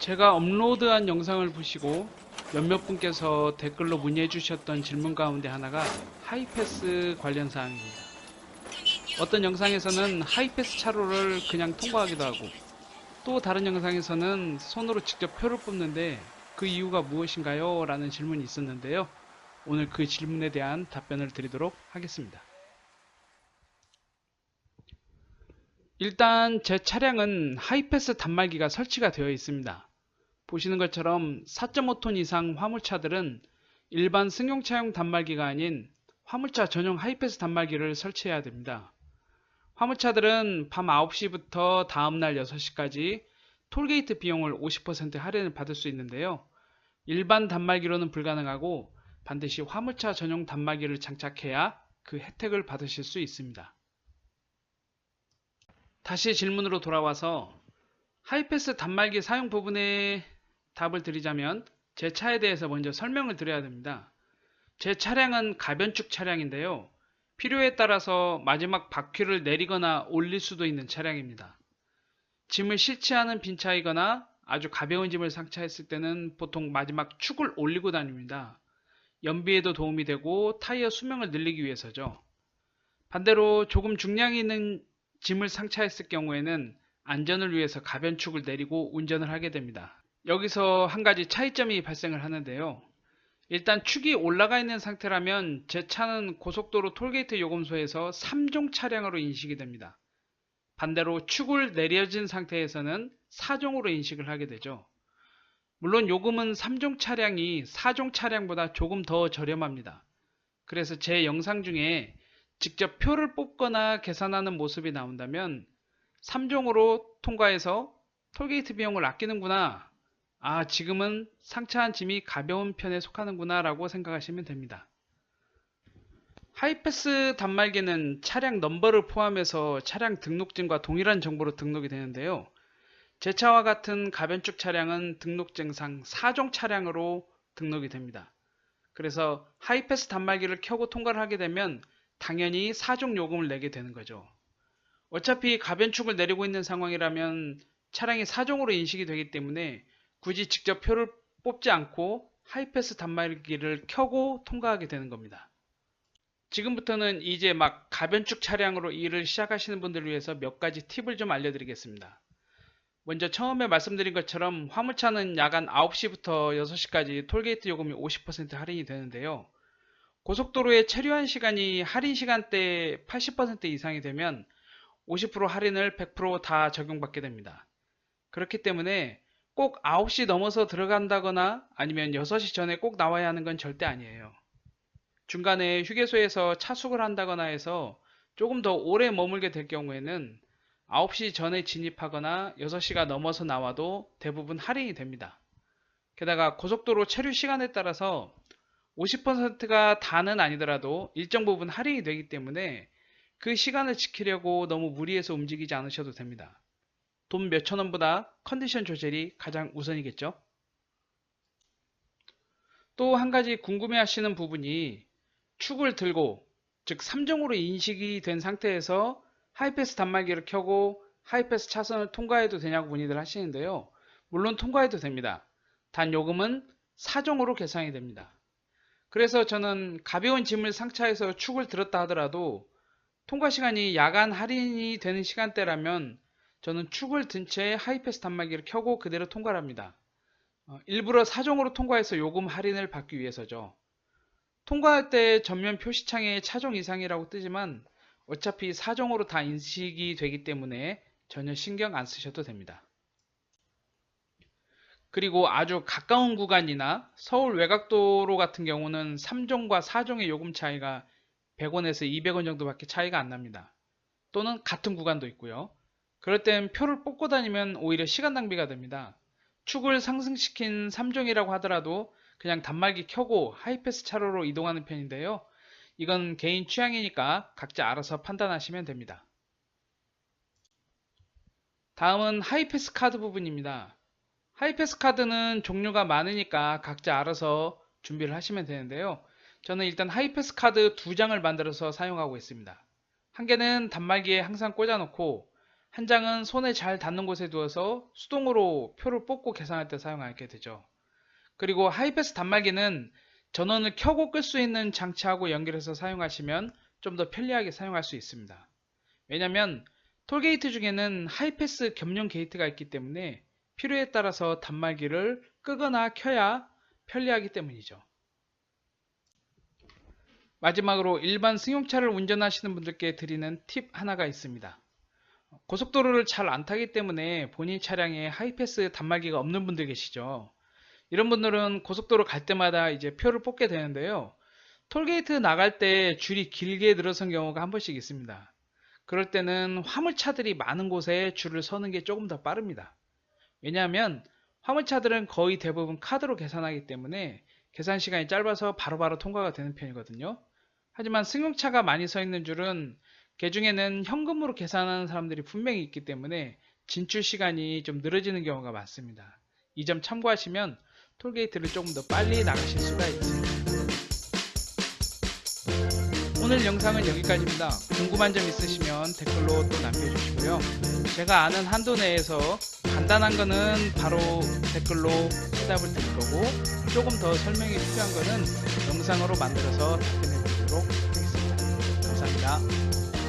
제가 업로드한 영상을 보시고 몇몇 분께서 댓글로 문의해 주셨던 질문 가운데 하나가 하이패스 관련 사항입니다. 어떤 영상에서는 하이패스 차로를 그냥 통과하기도 하고, 또 다른 영상에서는 손으로 직접 표를 뽑는데 그 이유가 무엇인가요? 라는 질문이 있었는데요. 오늘 그 질문에 대한 답변을 드리도록 하겠습니다. 일단 제 차량은 하이패스 단말기가 설치가 되어 있습니다. 보시는 것처럼 4.5톤 이상 화물차들은 일반 승용차용 단말기가 아닌 화물차 전용 하이패스 단말기를 설치해야 됩니다. 화물차들은 밤 9시부터 다음날 6시까지 톨게이트 비용을 50% 할인을 받을 수 있는데요. 일반 단말기로는 불가능하고 반드시 화물차 전용 단말기를 장착해야 그 혜택을 받으실 수 있습니다. 다시 질문으로 돌아와서 하이패스 단말기 사용 부분에 답을 드리자면 제 차에 대해서 먼저 설명을 드려야 됩니다. 제 차량은 가변축 차량인데요. 필요에 따라서 마지막 바퀴를 내리거나 올릴 수도 있는 차량입니다. 짐을 실지 않은 빈 차이거나 아주 가벼운 짐을 상차했을 때는 보통 마지막 축을 올리고 다닙니다. 연비에도 도움이 되고 타이어 수명을 늘리기 위해서죠. 반대로 조금 중량이 있는 짐을 상차했을 경우에는 안전을 위해서 가변축을 내리고 운전을 하게 됩니다. 여기서 한 가지 차이점이 발생을 하는데요. 일단 축이 올라가 있는 상태라면 제 차는 고속도로 톨게이트 요금소에서 3종 차량으로 인식이 됩니다. 반대로 축을 내려진 상태에서는 4종으로 인식을 하게 되죠. 물론 요금은 3종 차량이 4종 차량보다 조금 더 저렴합니다. 그래서 제 영상 중에 직접 표를 뽑거나 계산하는 모습이 나온다면 3종으로 통과해서 톨게이트 비용을 아끼는구나, 지금은 상차한 짐이 가벼운 편에 속하는구나 라고 생각하시면 됩니다. 하이패스 단말기는 차량 넘버를 포함해서 차량 등록증과 동일한 정보로 등록이 되는데요. 제 차와 같은 가변축 차량은 등록증상 4종 차량으로 등록이 됩니다. 그래서 하이패스 단말기를 켜고 통과를 하게 되면 당연히 4종 요금을 내게 되는 거죠. 어차피 가변축을 내리고 있는 상황이라면 차량이 4종으로 인식이 되기 때문에 굳이 직접 표를 뽑지 않고 하이패스 단말기를 켜고 통과하게 되는 겁니다. 지금부터는 이제 막 가변축 차량으로 일을 시작하시는 분들을 위해서 몇 가지 팁을 좀 알려드리겠습니다. 먼저 처음에 말씀드린 것처럼 화물차는 야간 9시부터 6시까지 톨게이트 요금이 50% 할인이 되는데요. 고속도로에 체류한 시간이 할인 시간대 80% 이상이 되면 50% 할인을 100% 다 적용받게 됩니다. 그렇기 때문에 꼭 9시 넘어서 들어간다거나 아니면 6시 전에 꼭 나와야 하는 건 절대 아니에요. 중간에 휴게소에서 차숙을 한다거나 해서 조금 더 오래 머물게 될 경우에는 9시 전에 진입하거나 6시가 넘어서 나와도 대부분 할인이 됩니다. 게다가 고속도로 체류 시간에 따라서 50%가 다는 아니더라도 일정 부분 할인이 되기 때문에 그 시간을 지키려고 너무 무리해서 움직이지 않으셔도 됩니다. 돈 몇천 원보다 컨디션 조절이 가장 우선이겠죠. 또 한 가지 궁금해 하시는 부분이 축을 들고, 즉 3종으로 인식이 된 상태에서 하이패스 단말기를 켜고 하이패스 차선을 통과해도 되냐고 문의들 하시는데요. 물론 통과해도 됩니다. 단 요금은 4종으로 계산이 됩니다. 그래서 저는 가벼운 짐을 상차해서 축을 들었다 하더라도 통과 시간이 야간 할인이 되는 시간대라면 저는 축을 든 채 하이패스 단말기를 켜고 그대로 통과를 합니다. 일부러 4종으로 통과해서 요금 할인을 받기 위해서죠. 통과할 때 전면 표시창에 차종 이상이라고 뜨지만 어차피 4종으로 다 인식이 되기 때문에 전혀 신경 안 쓰셔도 됩니다. 그리고 아주 가까운 구간이나 서울 외곽도로 같은 경우는 3종과 4종의 요금 차이가 100원에서 200원 정도밖에 차이가 안 납니다. 또는 같은 구간도 있고요. 그럴 땐 표를 뽑고 다니면 오히려 시간 낭비가 됩니다. 축을 상승시킨 3종이라고 하더라도 그냥 단말기 켜고 하이패스 차로로 이동하는 편인데요. 이건 개인 취향이니까 각자 알아서 판단하시면 됩니다. 다음은 하이패스 카드 부분입니다. 하이패스 카드는 종류가 많으니까 각자 알아서 준비를 하시면 되는데요. 저는 일단 하이패스 카드 2장을 만들어서 사용하고 있습니다. 한 개는 단말기에 항상 꽂아 놓고 한 장은 손에 잘 닿는 곳에 두어서 수동으로 표를 뽑고 계산할 때 사용하게 되죠. 그리고 하이패스 단말기는 전원을 켜고 끌 수 있는 장치하고 연결해서 사용하시면 좀 더 편리하게 사용할 수 있습니다. 왜냐면 톨게이트 중에는 하이패스 겸용 게이트가 있기 때문에 필요에 따라서 단말기를 끄거나 켜야 편리하기 때문이죠. 마지막으로 일반 승용차를 운전하시는 분들께 드리는 팁 하나가 있습니다. 고속도로를 잘 안 타기 때문에 본인 차량에 하이패스 단말기가 없는 분들 계시죠. 이런 분들은 고속도로 갈 때마다 이제 표를 뽑게 되는데요. 톨게이트 나갈 때 줄이 길게 늘어선 경우가 한 번씩 있습니다. 그럴 때는 화물차들이 많은 곳에 줄을 서는 게 조금 더 빠릅니다. 왜냐하면 화물차들은 거의 대부분 카드로 계산하기 때문에 계산 시간이 짧아서 바로바로 통과가 되는 편이거든요. 하지만 승용차가 많이 서 있는 줄은 개중에는 현금으로 계산하는 사람들이 분명히 있기 때문에 진출 시간이 좀 늘어지는 경우가 많습니다. 이 점 참고하시면 톨게이트를 조금 더 빨리 나가실 수가 있습니다. 오늘 영상은 여기까지입니다. 궁금한 점 있으시면 댓글로 또 남겨주시고요. 제가 아는 한도 내에서 간단한 거는 바로 댓글로 해답을 드릴 거고, 조금 더 설명이 필요한 거는 영상으로 만들어서 답변해 드리도록 하겠습니다. 감사합니다.